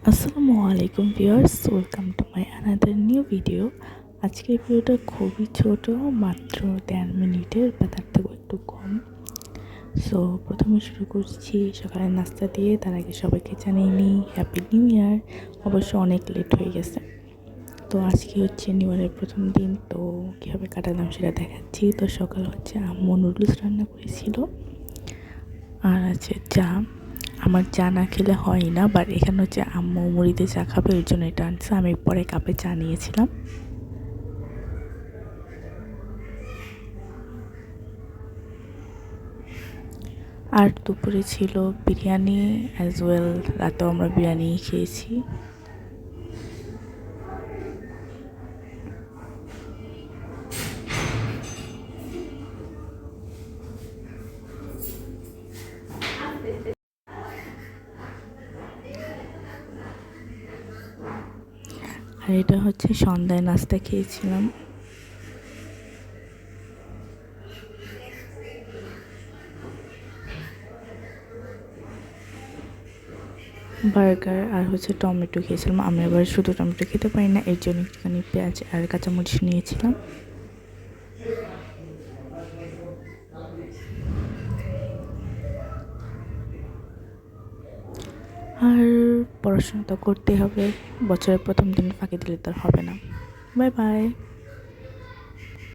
আসসালামু আলাইকুম viewers, welcome to my another new video. আজকের ভিডিওটা খুবই ছোট, মাত্র ১.৫ মিনিটের বা তার থেকেও একটু কম। সো প্রথমে শুরু করছি সকালের নাস্তা দিয়ে। তার আগে সবাইকে জানিয়ে নিই হ্যাপি নিউ ইয়ার। অবশ্য অনেক লেট হয়ে গেছে। তো আজকে হচ্ছে নিউ ইয়ারের প্রথম দিন, তো কীভাবে কাটালাম সেটা দেখাচ্ছি। তো সকাল হচ্ছে আম্মু নুডলস রান্না করেছিল, আর আছে চা। আমার চা না খেলে হয় না, বাট এখানে হচ্ছে আম্মু মুড়িতে চা খাবে, ওই জন্য এটা আনছে। আমি পরে কাপে চা নিয়েছিলাম। আর দুপুরে ছিল বিরিয়ানি অ্যাজ ওয়েল, রাতেও আমরা বিরিয়ানি খেয়েছি। আর এটা হচ্ছে সন্ধ্যায় নাস্তা খেয়েছিলাম। বার্গার আর হচ্ছে টমেটো খেয়েছিলাম। আমি আবার শুধু টমেটো খেতে পারি না, এর জন্য একটুখানি পেঁয়াজ আর কাঁচামরিচ নিয়েছিলাম। আর পড়াশোনা তো করতে হবে, বছরের প্রথম দিন ফাঁকি দিলে তো আর হবে না। Bye bye.